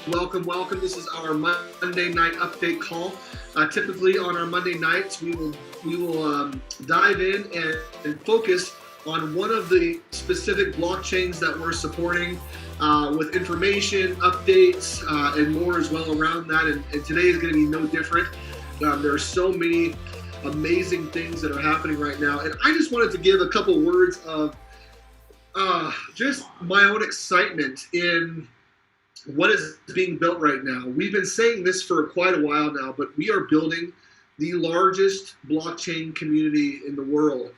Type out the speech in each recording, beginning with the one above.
Welcome, welcome. This is our Monday night update call. Typically on our Monday nights, we will dive in and focus on one of the specific blockchains that we're supporting with information, updates, and more as well around that. And today is going to be no different. There are so many amazing things that are happening right now, and I just wanted to give a couple words of just my own excitement in what is being built right now. We've been saying this for quite a while now, but we are building the largest blockchain community in the world.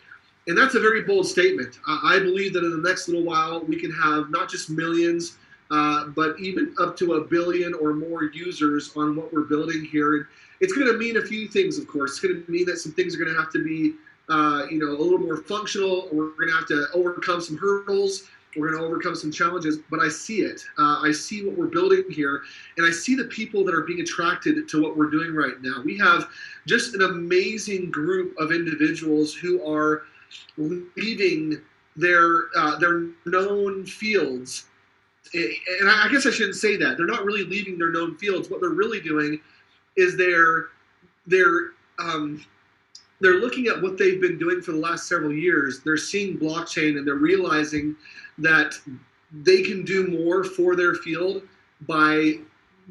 And that's a very bold statement. I believe that in the next little while, we can have not just millions, but even up to 1 billion or more users on what we're building here. And it's going to mean a few things, of course. It's going to mean that some things are going to have to be, a little more functional. We're going to have to overcome some hurdles. We're going to overcome some challenges, but I see it. I see what we're building here, and I see the people that are being attracted to what we're doing right now. We have just an amazing group of individuals who are leaving their known fields. And I guess I shouldn't say that. They're not really leaving their known fields. What they're really doing is they're looking at what they've been doing for the last several years. They're seeing blockchain and they're realizing that they can do more for their field by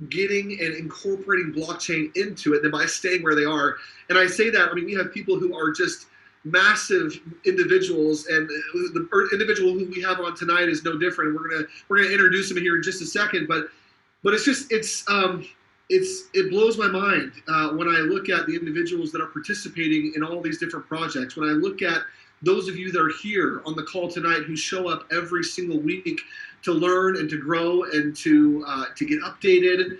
getting and incorporating blockchain into it than by staying where they are. And I say that, we have people who are just massive individuals, and the individual who we have on tonight is no different. We're gonna introduce him here in just a second, but it blows my mind when I look at the individuals that are participating in all these different projects. When I look at those of you that are here on the call tonight who show up every single week to learn and to grow and to get updated,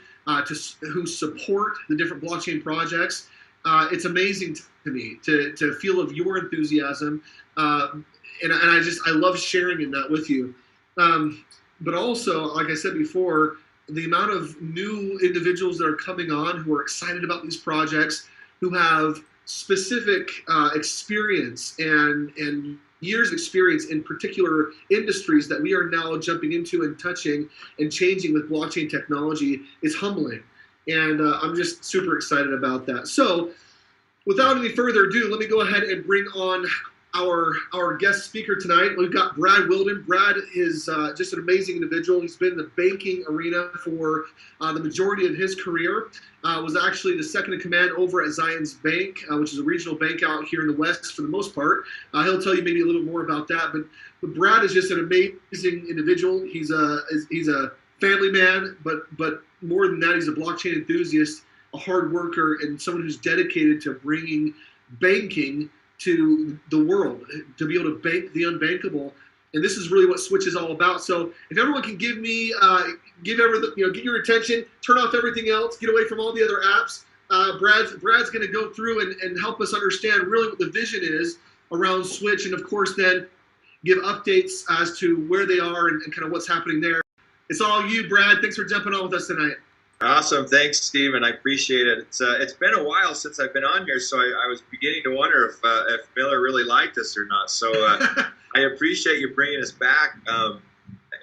who support the different blockchain projects, it's amazing to me to feel of your enthusiasm, and I love sharing in that with you. But also, like I said before, the amount of new individuals that are coming on who are excited about these projects, who have specific experience and years of experience in particular industries that we are now jumping into and touching and changing with blockchain technology is humbling. And I'm just super excited about that. So without any further ado, let me go ahead and bring on our guest speaker tonight. We've got Brad Willden. Brad is just an amazing individual. He's been in the banking arena for the majority of his career. Was actually the second in command over at Zions Bank, which is a regional bank out here in the West for the most part. He'll tell you maybe a little more about that. But Brad is just an amazing individual. He's a family man, but more than that, he's a blockchain enthusiast, a hard worker, and someone who's dedicated to bringing banking to the world, to be able to bank the unbankable. And this is really what Switch is all about. So if everyone can give your attention, turn off everything else, get away from all the other apps. Brad's going to go through and help us understand really what the vision is around Switch, and of course then give updates as to where they are and kind of what's happening there. It's all you, Brad. Thanks for jumping on with us tonight. Awesome. Thanks, Steven. I appreciate it. It's been a while since I've been on here, so I was beginning to wonder if Miller really liked us or not. So I appreciate you bringing us back.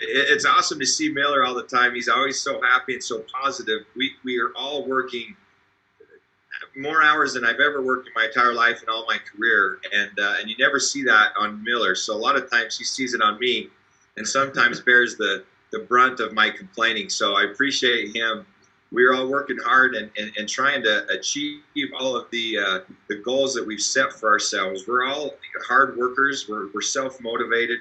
It's awesome to see Miller all the time. He's always so happy and so positive. We are all working more hours than I've ever worked in my entire life in all my career, and you never see that on Miller. So a lot of times he sees it on me, and sometimes bears the brunt of my complaining. So I appreciate him. We're all working hard and trying to achieve all of the goals that we've set for ourselves. We're all hard workers. We're self-motivated,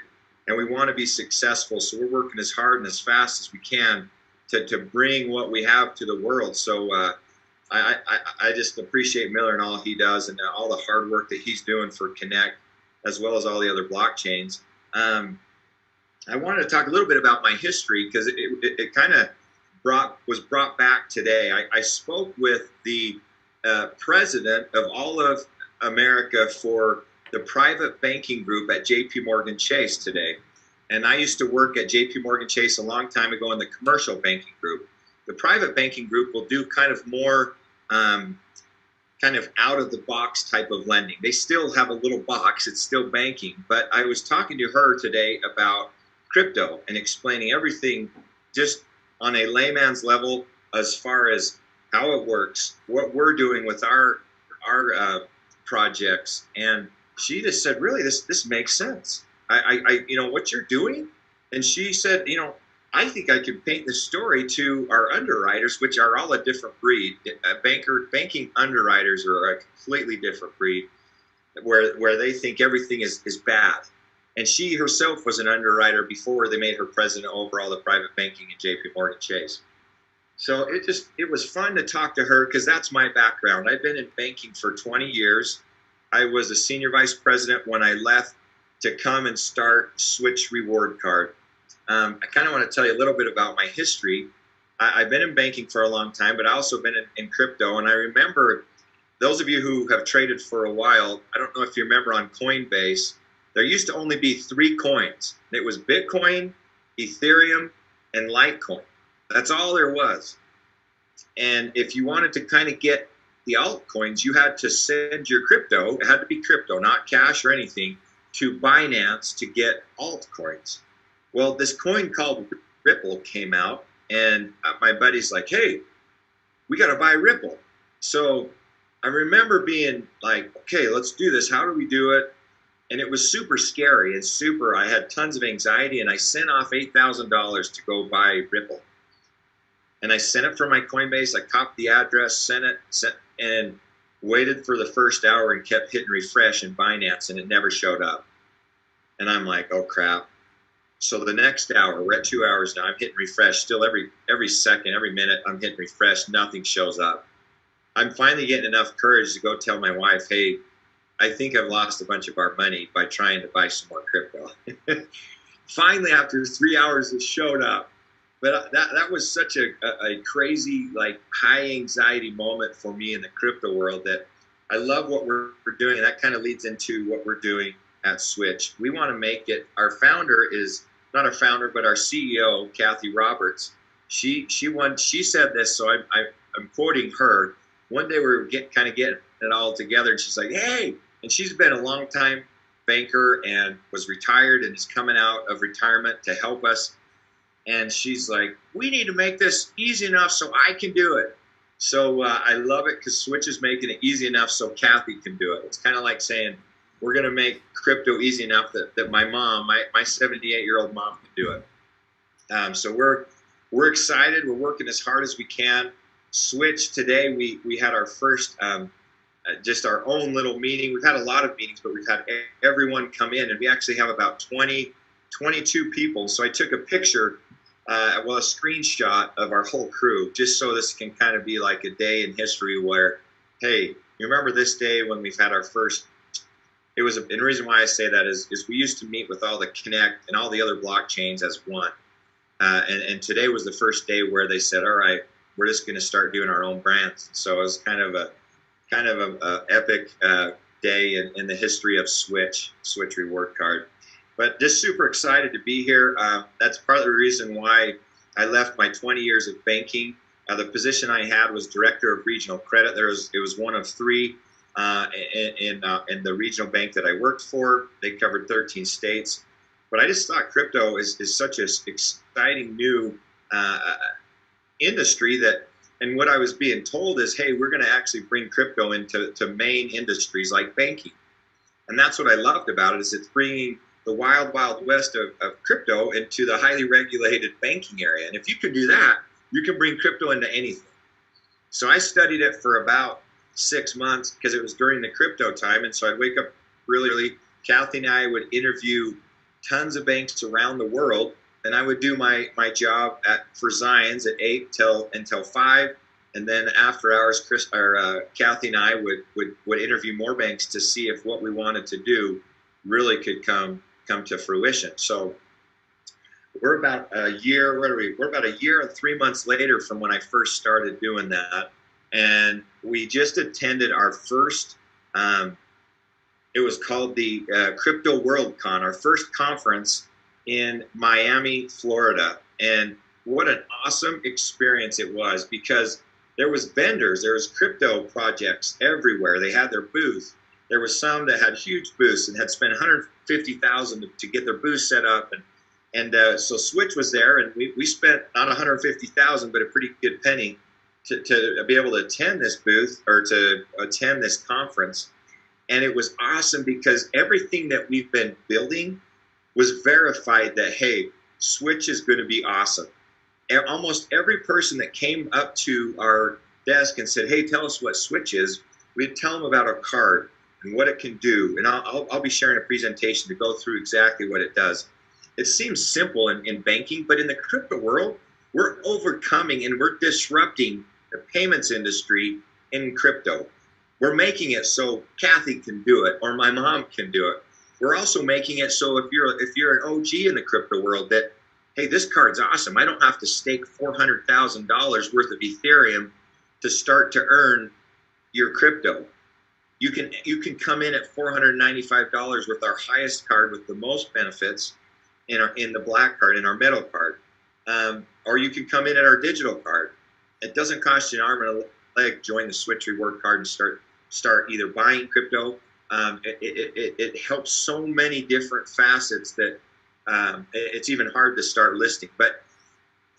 and we want to be successful. So we're working as hard and as fast as we can to bring what we have to the world. So I just appreciate Miller and all he does, and all the hard work that he's doing for Connect, as well as all the other blockchains. I wanted to talk a little bit about my history, because it kind of was brought back today. I spoke with the president of all of America for the private banking group at JP Morgan Chase today. And I used to work at JP Morgan Chase a long time ago in the commercial banking group. The private banking group will do kind of more kind of out of the box type of lending. They still have a little box, it's still banking. But I was talking to her today about crypto and explaining everything just on a layman's level as far as how it works, what we're doing with our projects. And she just said, really, this makes sense. You know, what you're doing. And she said, you know, I think I can paint the story to our underwriters, which are all a different breed. Banking underwriters are a completely different breed, where they think everything is bad. And she herself was an underwriter before they made her president over all the private banking at JP Morgan Chase. So it was fun to talk to her, because that's my background. I've been in banking for 20 years. I was a senior vice president when I left to come and start Switch Reward Card. I kind of want to tell you a little bit about my history. I've been in banking for a long time, but I also been in crypto. And I remember, those of you who have traded for a while, I don't know if you remember on Coinbase, there used to only be 3 coins. It was Bitcoin, Ethereum, and Litecoin. That's all there was. And if you wanted to kind of get the altcoins, you had to send your crypto, it had to be crypto, not cash or anything, to Binance to get altcoins. Well, this coin called Ripple came out, and my buddy's like, hey, we got to buy Ripple. So I remember being like, okay, let's do this. How do we do it? And it was super scary and I had tons of anxiety, and I sent off $8,000 to go buy Ripple. And I sent it from my Coinbase. I copied the address, sent and waited for the first hour and kept hitting refresh in Binance, and it never showed up. And I'm like, oh crap. So the next hour, we're at 2 hours now, I'm hitting refresh. Still every second, every minute, I'm hitting refresh. Nothing shows up. I'm finally getting enough courage to go tell my wife, hey, I think I've lost a bunch of our money by trying to buy some more crypto. Finally, after 3 hours, it showed up. But that was such a crazy, like, high anxiety moment for me in the crypto world, that I love what we're doing. And that kind of leads into what we're doing at Switch. We want to make it, our founder is, not our founder, but our CEO, Kathy Roberts. She said this, so I'm quoting her. One day we were kind of getting it all together, and she's like, hey, and she's been a long time banker and was retired and is coming out of retirement to help us. And she's like, we need to make this easy enough so I can do it. So I love it, because Switch is making it easy enough so Kathy can do it. It's kind of like saying, we're going to make crypto easy enough that my mom, my 78-year-old mom, can do it. So we're excited. We're working as hard as we can. Switch, today we had our first, just our own little meeting. We've had a lot of meetings, but we've had everyone come in, and we actually have about 22 people. So I took a picture, a screenshot of our whole crew, just so this can kind of be like a day in history where, hey, you remember this day when we've had our first. And the reason why I say that is we used to meet with all the Connect and all the other blockchains as one. And today was the first day where they said, all right, we're just going to start doing our own brands. So it was kind of a epic day in the history of Switch Reward Card. But just super excited to be here. That's part of the reason why I left my 20 years of banking. The position I had was Director of Regional Credit. It was one of 3 in the regional bank that I worked for. They covered 13 states. But I just thought crypto is such an exciting new industry that, and what I was being told is, hey, we're going to actually bring crypto into main industries like banking. And that's what I loved about it, is it's bringing the wild, wild west of crypto into the highly regulated banking area. And if you can do that, you can bring crypto into anything. So I studied it for about 6 months, because it was during the crypto time. And so I'd wake up really early. Kathy and I would interview tons of banks around the world. And I would do my job for Zions at 8 until 5. And then after hours, Kathy and I would interview more banks to see if what we wanted to do really could come to fruition. So we're about a year, we're about a year and 3 months later from when I first started doing that. And we just attended our first, it was called the Crypto World Con, our first conference in Miami, Florida. And what an awesome experience it was, because there was vendors, there was crypto projects everywhere. They had their booth. There was some that had huge booths and had spent $150,000 to get their booth set up. And And so Switch was there, and we spent not 150,000, but a pretty good penny to be able to attend this booth or to attend this conference. And it was awesome because everything that we've been building was verified that, hey, Switch is going to be awesome. And almost every person that came up to our desk and said, hey, tell us what Switch is, we'd tell them about our card and what it can do. And I'll be sharing a presentation to go through exactly what it does. It seems simple in banking, but in the crypto world, we're overcoming and we're disrupting the payments industry in crypto. We're making it so Kathy can do it or my mom can do it. We're also making it so if you're an OG in the crypto world that, hey, this card's awesome. I don't have to stake $400,000 worth of Ethereum to start to earn your crypto. You can come in at $495 with our highest card with the most benefits in the black card, in our metal card. Or you can come in at our digital card. It doesn't cost you an arm and a leg. Join the Switch Reward card and start either buying crypto. It helps so many different facets that it's even hard to start listing. But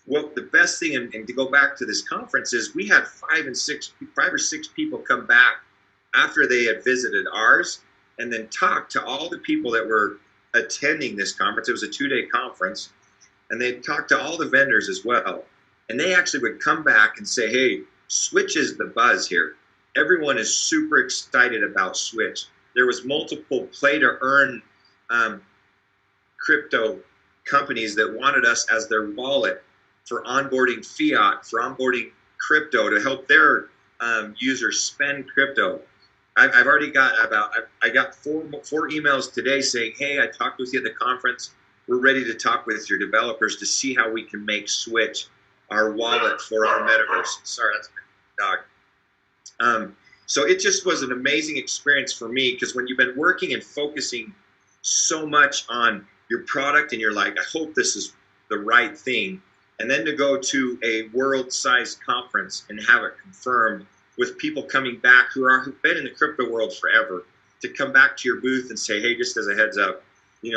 what the best thing, and to go back to this conference, is we had 5 or 6 people come back after they had visited ours and then talk to all the people that were attending this conference. It was a 2-day conference, and they talked to all the vendors as well. And they actually would come back and say, hey, Switch is the buzz here. Everyone is super excited about Switch. There was multiple play-to-earn crypto companies that wanted us as their wallet for onboarding fiat, for onboarding crypto to help their users spend crypto. I've already got I got four emails today saying, hey, I talked with you at the conference. We're ready to talk with your developers to see how we can make Switch our wallet for our metaverse. Sorry, that's my dog. So it just was an amazing experience for me, because when you've been working and focusing so much on your product and you're like, I hope this is the right thing, and then to go to a world-sized conference and have it confirmed with people coming back who've been in the crypto world forever, to come back to your booth and say, hey, just as a heads up,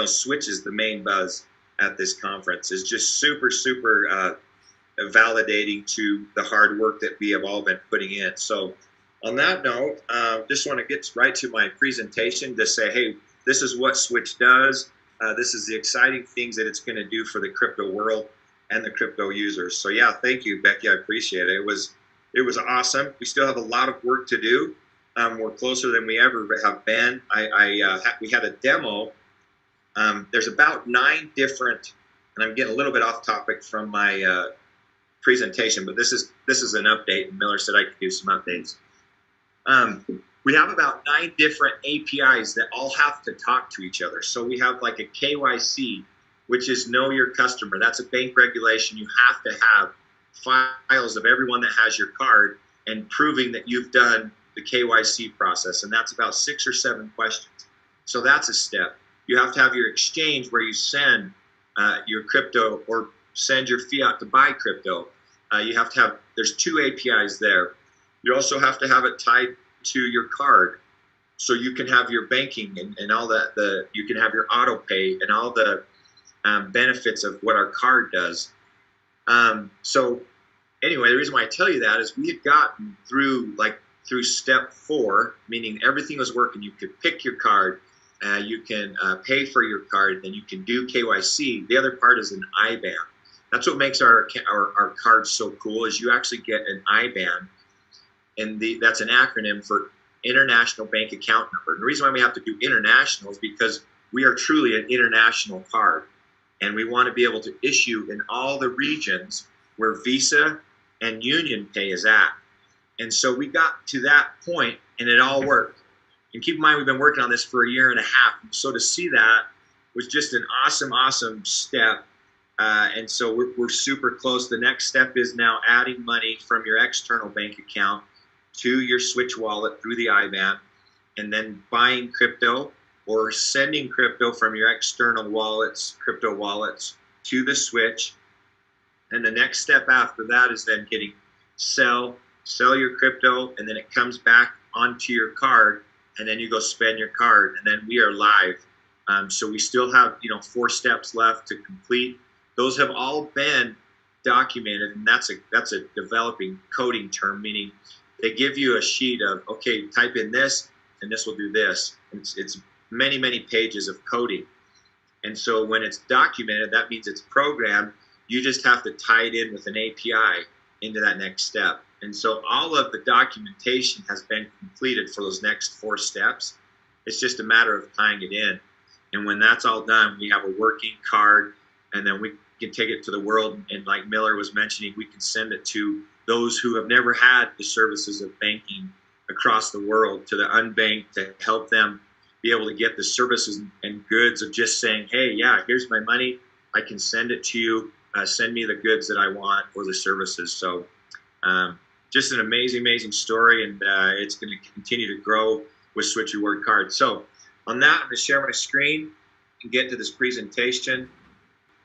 Switch is the main buzz at this conference, is just super, super validating to the hard work that we have all been putting in. So on that note, just want to get right to my presentation to say, hey, this is what Switch does. This is the exciting things that it's going to do for the crypto world and the crypto users. So yeah, thank you, Becky. I appreciate it. It was awesome. We still have a lot of work to do. We're closer than we ever have been. We had a demo. There's about 9 different, and I'm getting a little bit off topic from my presentation, but this is an update. And Miller said I could do some updates. We have about 9 different APIs that all have to talk to each other. So we have like a KYC, which is know your customer. That's a bank regulation. You have to have files of everyone that has your card and proving that you've done the KYC process. And that's about 6 or 7 questions. So that's a step. You have to have your exchange where you send your crypto or send your fiat to buy crypto. You have to have, there's 2 APIs there. You also have to have it tied to your card, so you can have your banking and all that. You can have your auto pay and all the benefits of what our card does. So anyway, the reason why I tell you that is we had gotten through step 4, meaning everything was working. You could pick your card, you can pay for your card, then you can do KYC. The other part is an IBAN. That's what makes our card so cool, is you actually get an IBAN. And that's an acronym for International Bank Account Number. And the reason why we have to do international is because we are truly an international card. And we want to be able to issue in all the regions where Visa and Union Pay is at. And so we got to that point, and it all worked. And keep in mind, we've been working on this for a year and a half. So to see that was just an awesome, awesome step. And so we're super close. The next step is now adding money from your external bank account to your Switch wallet through the IBAN, and then buying crypto or sending crypto from your external wallets, crypto wallets, to the Switch. And the next step after that is then getting sell your crypto, and then it comes back onto your card, and then you go spend your card, and then we are live So we still have 4 steps left to complete. Those have all been documented, and that's a developing coding term, meaning they give you a sheet of, okay, type in this and this will do this. It's many pages of coding. And so when it's documented, that means it's programmed. You just have to tie it in with an API into that next step. And so all of the documentation has been completed for those next 4 steps. It's just a matter of tying it in. And when that's all done, we have a working card, and then we can take it to the world. And like Miller was mentioning, we can send it to those who have never had the services of banking across the world, to the unbanked, to help them be able to get the services and goods of just saying, hey, yeah, here's my money. I can send it to you. Send me the goods that I want or the services. So just an amazing story, and it's going to continue to grow with Switch Reward Cards. So on that, I'm going to share my screen and get to this presentation.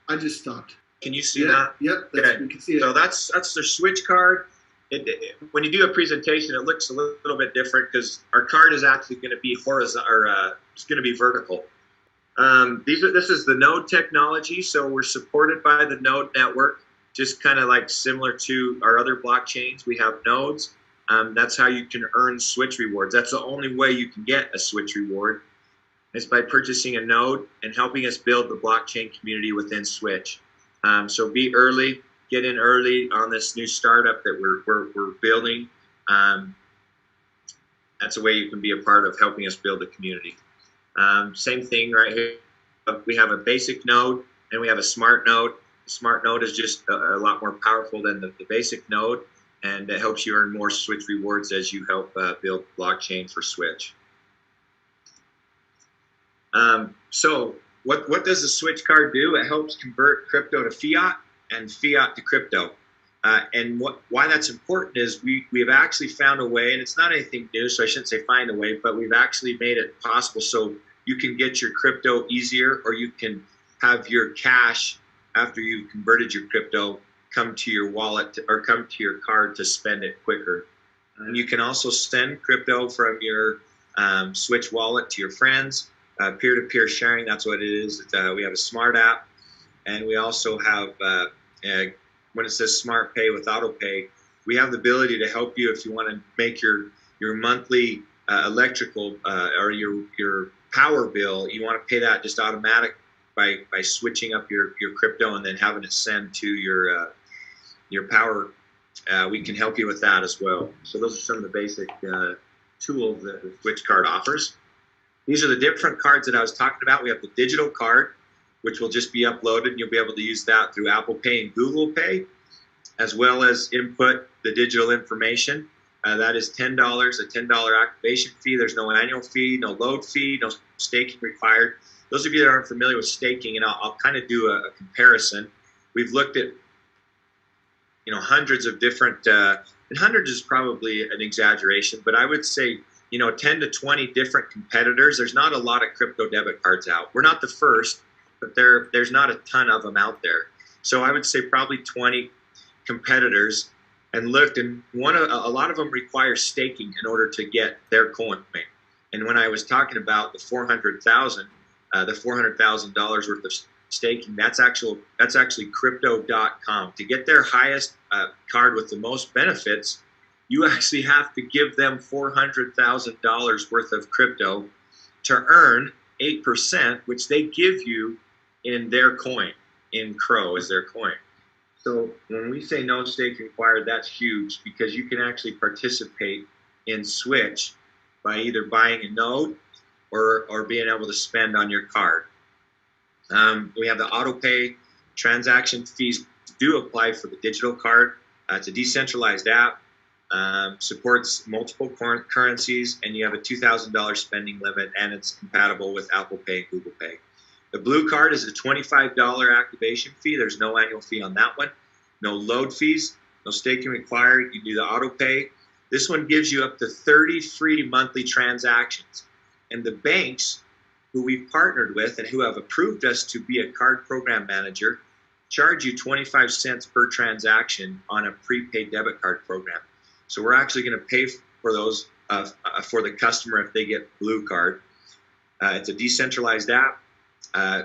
I just stopped. Can you see that? Yep, okay. We can see it. So that's the Switch card. When you do a presentation, it looks a little bit different because our card is actually going to be horizontal, or it's going to be vertical. This is the Node technology, so we're supported by the Node network, just kind of like similar to our other blockchains. We have nodes. That's how you can earn Switch rewards. That's the only way you can get a Switch reward, is by purchasing a node and helping us build the blockchain community within Switch. So be early, get in early on this new startup that we're building. That's a way you can be a part of helping us build the community. Same thing right here. We have a basic node and we have a smart node. The smart node is just a lot more powerful than the basic node, and it helps you earn more Switch rewards as you help build blockchain for Switch. So what does the Switch card do? It helps convert crypto to fiat and fiat to crypto. And why that's important is we have actually found a way, and it's not anything new, so I shouldn't say find a way, but we've actually made it possible so you can get your crypto easier, or you can have your cash after you've converted your crypto come to your wallet or come to your card to spend it quicker. And you can also send crypto from your Switch wallet to your friends, peer-to-peer sharing. That's what it is. We have a smart app, and we also have when it says Smart Pay with Auto Pay, we have the ability to help you if you want to make your monthly electrical or your power bill. You want to pay that just automatic by switching up your crypto and then having it send to your power. We can help you with that as well. So those are some of the basic tools that the Switch card offers. These are the different cards that I was talking about. We have the digital card, which will just be uploaded, and you'll be able to use that through Apple Pay and Google Pay, as well as input the digital information. That is $10, a $10 activation fee. There's no annual fee, no load fee, no staking required. Those of you that aren't familiar with staking, and I'll kind of do a comparison. We've looked at hundreds of different, and hundreds is probably an exaggeration, but I would say 10 to 20 different competitors. There's not a lot of crypto debit cards out. We're not the first, but there's not a ton of them out there. So I would say probably 20 competitors, and looked, and a lot of them require staking in order to get their coin. And when I was talking about the $400,000 worth of staking, that's actually crypto.com. To get their highest card with the most benefits, you actually have to give them $400,000 worth of crypto to earn 8%, which they give you in their coin, in Crow as their coin. So when we say no stake required, that's huge, because you can actually participate in Switch by either buying a node or being able to spend on your card. We have the auto pay. Transaction fees do apply for the digital card. It's a decentralized app, supports multiple currencies, and you have a $2,000 spending limit, and it's compatible with Apple Pay and Google Pay. The blue card is a $25 activation fee. There's no annual fee on that one. No load fees, no staking required. You do the auto pay. This one gives you up to 30 free monthly transactions. And the banks who we've partnered with and who have approved us to be a card program manager charge you 25 cents per transaction on a prepaid debit card program. So we're actually going to pay for those for the customer if they get blue card. It's a decentralized app.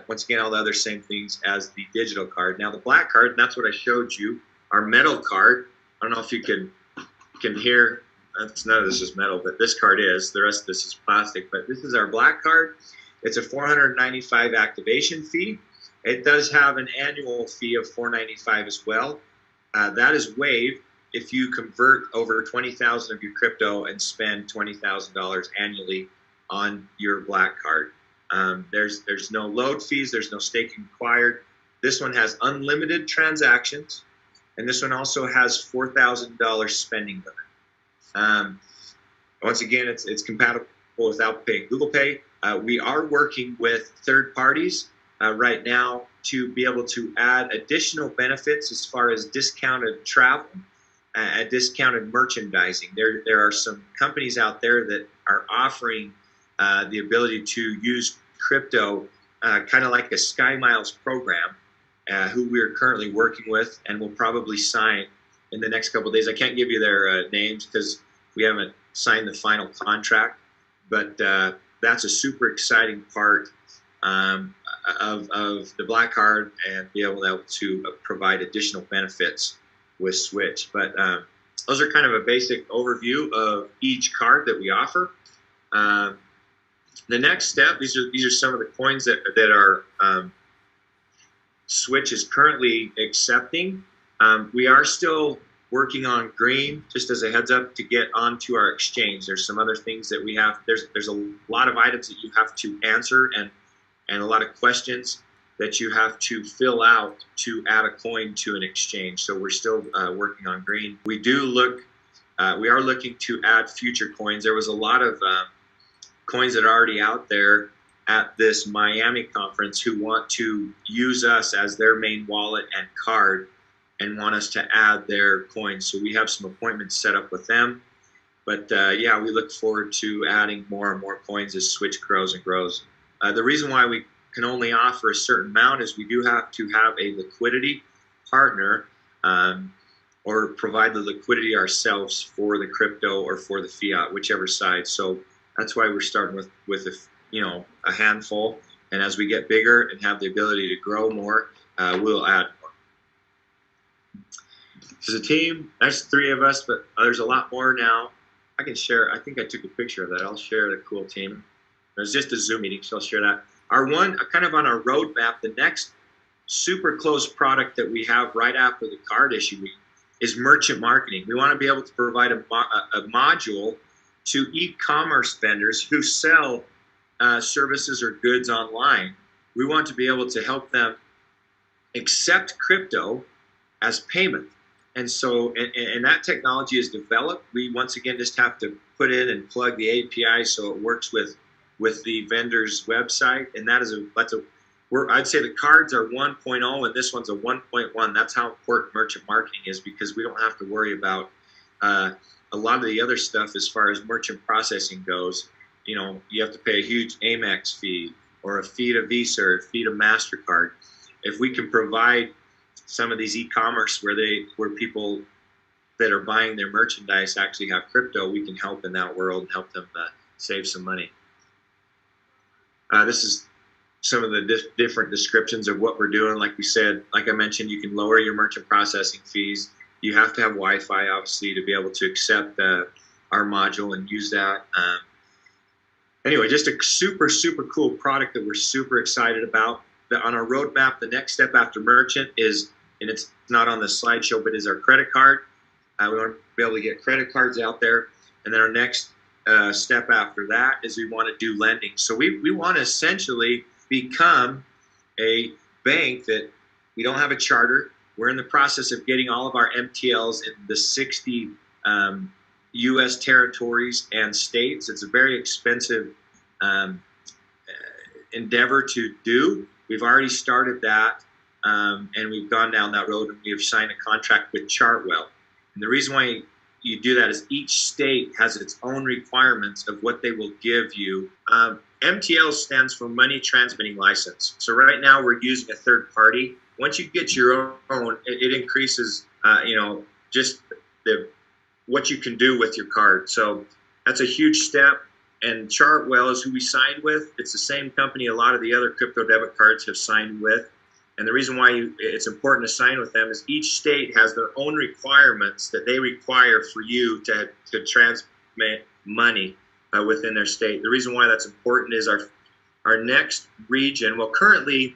Once again, all the other same things as the digital card. Now the black card, and that's what I showed you, our metal card. I don't know if you can hear. None of this is metal, but this card is. The rest of this is plastic. But this is our black card. It's a $495 activation fee. It does have an annual fee of $495 as well. That is waived if you convert over 20,000 of your crypto and spend $20,000 annually on your black card. There's no load fees. There's no staking required. This one has unlimited transactions, and this one also has $4,000 spending limit. Once again, it's compatible with Apple Pay and Google Pay. We are working with third parties right now to be able to add additional benefits as far as discounted travel, discounted merchandising. There are some companies out there that are offering the ability to use crypto kind of like a Sky Miles program, who we're currently working with and will probably sign in the next couple of days. I can't give you their names because we haven't signed the final contract, but that's a super exciting part of the black card, and be able to provide additional benefits with Switch. But those are kind of a basic overview of each card that we offer. The next step, these are some of the coins that are Switch is currently accepting. We are still working on green, just as a heads up, to get onto our exchange. There's some other things that we have. There's a lot of items that you have to answer, and a lot of questions that you have to fill out to add a coin to an exchange. So we're still working on green. We are looking to add future coins. There was a lot of coins that are already out there at this Miami conference who want to use us as their main wallet and card and want us to add their coins. So we have some appointments set up with them. But yeah, we look forward to adding more and more coins as Switch grows and grows. The reason why we can only offer a certain amount is we do have to have a liquidity partner, or provide the liquidity ourselves for the crypto or for the fiat, whichever side. So that's why we're starting with a handful, and as we get bigger and have the ability to grow more, we'll add more. As a team, that's 3 of us, but there's a lot more now. I can share. I think I took a picture of that. I'll share the cool team. It was just a Zoom meeting, so I'll share that. Our one, kind of on our roadmap, the next super close product that we have right after the card issue is merchant marketing. We want to be able to provide a module to e-commerce vendors who sell services or goods online. We want to be able to help them accept crypto as payment. And so, and that technology is developed. We once again just have to put in and plug the API so it works with the vendor's website. And I'd say the cards are 1.0 and this one's a 1.1. That's how important merchant marketing is, because we don't have to worry about a lot of the other stuff as far as merchant processing goes. You have to pay a huge Amex fee or a fee to Visa or a fee to MasterCard. If we can provide some of these e-commerce where people that are buying their merchandise actually have crypto, we can help in that world and help them save some money. This is some of the different descriptions of what we're doing. Like we said, like I mentioned, you can lower your merchant processing fees. You have to have Wi-Fi, obviously, to be able to accept our module and use that. Anyway, just a super, super cool product that we're super excited about. On our roadmap, the next step after merchant is, and it's not on the slideshow, but is our credit card. We want to be able to get credit cards out there. And then our next step after that is we want to do lending. So we want to essentially become a bank that we don't have a charter. We're in the process of getting all of our MTLs in the 60 U.S. territories and states. It's a very expensive endeavor to do. We've already started that, and we've gone down that road, and we have signed a contract with Chartwell. And the reason why you do that is each state has its own requirements of what they will give you. MTL stands for Money Transmitting License. So right now we're using a third party. Once you get your own, it increases, just what you can do with your card. So that's a huge step, and Chartwell is who we signed with. It's the same company a lot of the other crypto debit cards have signed with. And the reason why it's important to sign with them is each state has their own requirements that they require for you to transmit money within their state. The reason why that's important is our next region. Well, currently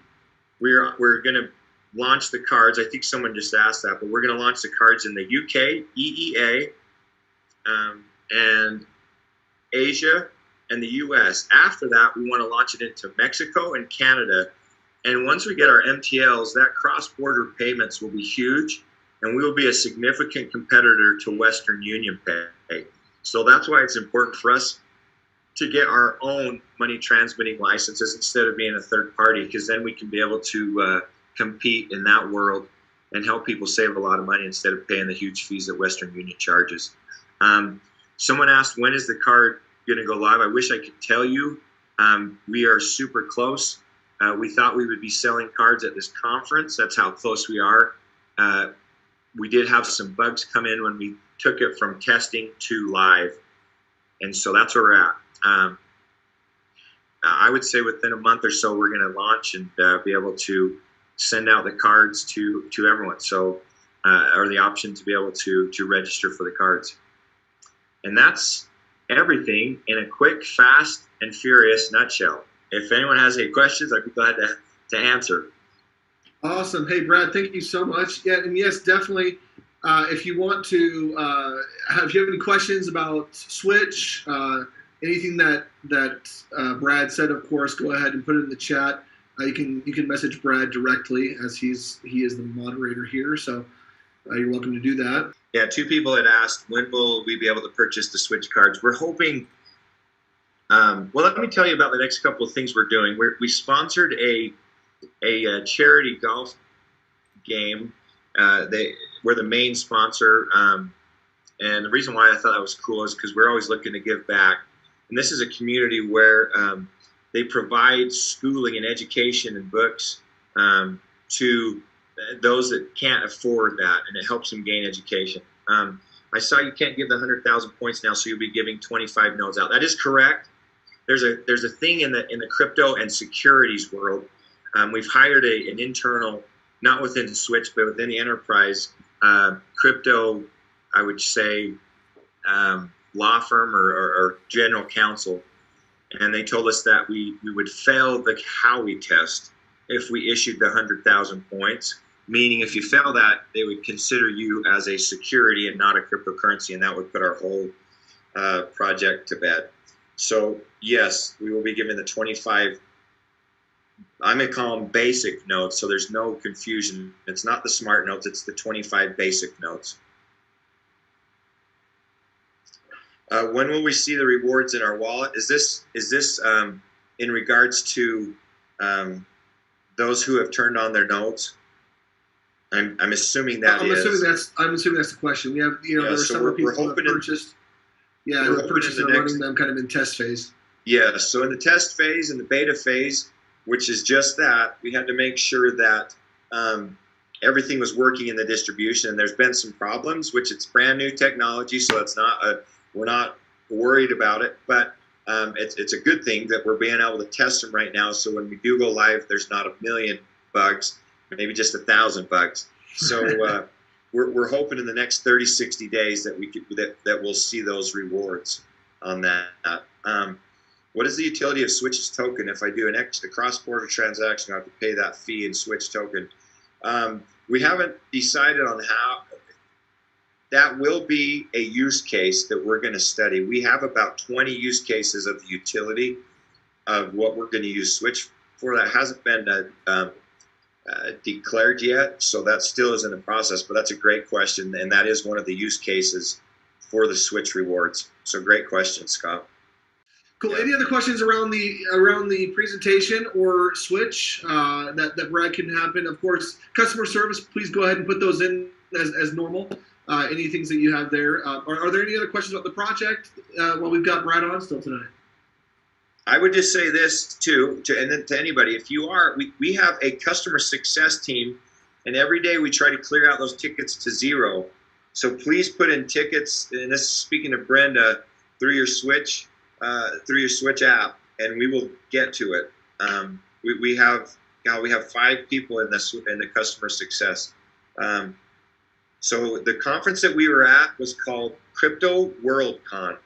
we're going to launch the cards. I think someone just asked that, but we're going to launch the cards in the UK, EEA, and Asia, and the US. After that, we want to launch it into Mexico and Canada. And once we get our MTLs, that cross-border payments will be huge, and we will be a significant competitor to Western Union Pay. So that's why it's important for us to get our own money transmitting licenses instead of being a third party, because then we can be able to compete in that world and help people save a lot of money instead of paying the huge fees that Western Union charges. Someone asked, when is the card going to go live? I wish I could tell you. We are super close. We thought we would be selling cards at this conference. That's how close we are. We did have some bugs come in when we took it from testing to live. And so that's where we're at. I would say within a month or so, we're going to launch and be able to send out the cards to everyone. So, or the option to be able to register for the cards. And that's everything in a quick, fast, and furious nutshell. If anyone has any questions, I'd be glad to answer. Awesome. Hey, Brad, thank you so much. Yeah, and yes, definitely. If you want to, if you have any questions about Switch, anything that Brad said, of course, go ahead and put it in the chat. You can message Brad directly, as he is the moderator here. So you're welcome to do that. Yeah, 2 people had asked, when will we be able to purchase the Switch cards? We're hoping. Well, let me tell you about the next couple of things we're doing. We sponsored a charity golf game. We're the main sponsor, and the reason why I thought that was cool is because we're always looking to give back. And this is a community where they provide schooling and education and books to those that can't afford that, and it helps them gain education. I saw you can't give the 100,000 points now, so you'll be giving 25 nodes out. That is correct. There's a thing in the crypto and securities world. We've hired an internal, not within the Switch, but within the enterprise crypto, I would say, law firm or general counsel, and they told us that we would fail the Howey test if we issued the 100,000 points. Meaning, if you fail that, they would consider you as a security and not a cryptocurrency, and that would put our whole project to bed. So, yes, we will be given the 25, I'm going to call them basic notes, so there's no confusion. It's not the smart notes, it's the 25 basic notes. When will we see the rewards in our wallet? Is this in regards to those who have turned on their nodes? I'm assuming that I'm assuming that's the question. We have, there are several people who have purchased. Yeah, who have purchased and running them kind of in test phase. Yeah, so in the test phase and the beta phase, which is just that, we had to make sure that everything was working in the distribution. And there's been some problems, which it's brand new technology, so it's not we're not worried about it. But it's a good thing that we're being able to test them right now. So when we do go live, there's not 1 million bugs. Maybe just 1,000 bucks. So we're hoping in the next 30, 60 days that that we'll see those rewards on that. What is the utility of Switch's token? If I do a cross-border transaction, I have to pay that fee in Switch token. We haven't decided on how. That will be a use case that we're going to study. We have about 20 use cases of the utility of what we're going to use Switch for. That hasn't been declared yet, so that still is in the process, but that's a great question, and that is one of the use cases for the Switch rewards. So great question, Scott. Cool. Yeah. Any other questions around the presentation or Switch that Brad can happen? Of course, customer service, please go ahead and put those in as normal. Any things that you have there. Are there any other questions about the project while we've got Brad on still tonight? I would just say this too, and then to anybody, if you are, we have a customer success team, and every day we try to clear out those tickets to 0. So please put in tickets, and this is speaking to Brenda, through your Switch through your Switch app, and we will get to it. We have 5 people in the customer success. So the conference that we were at was called Crypto World Con.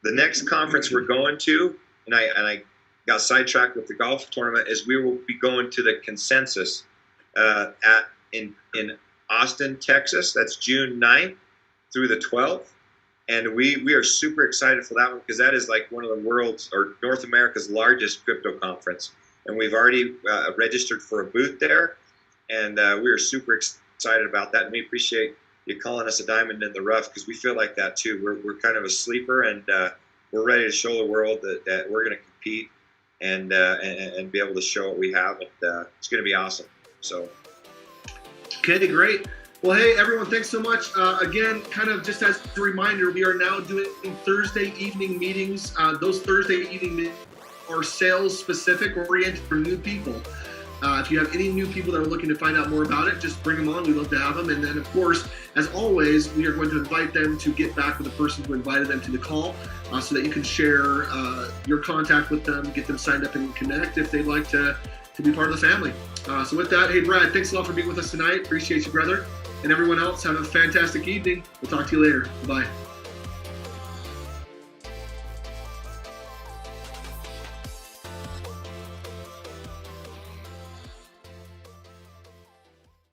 The next conference we're going to, and I got sidetracked with the golf tournament, is we will be going to the Consensus in Austin, Texas. That's June 9th through the 12th. And we are super excited for that one, because that is like one of the world's or North America's largest crypto conference. And we've already registered for a booth there. And we are super excited about that. And we appreciate you calling us a diamond in the rough, because we feel like that too. We're kind of a sleeper, and we're ready to show the world that we're going to compete and be able to show what we have. And it's going to be awesome. So. Okay, great. Well, hey, everyone, thanks so much. Again, kind of just as a reminder, we are now doing Thursday evening meetings. Those Thursday evening meetings are sales specific, oriented for new people. If you have any new people that are looking to find out more about it, just bring them on. We'd love to have them. And then, of course, as always, we are going to invite them to get back with the person who invited them to the call, so that you can share your contact with them, get them signed up and connect if they'd like to be part of the family. So with that, hey, Brad, thanks a lot for being with us tonight. Appreciate you, brother. And everyone else, have a fantastic evening. We'll talk to you later. Bye.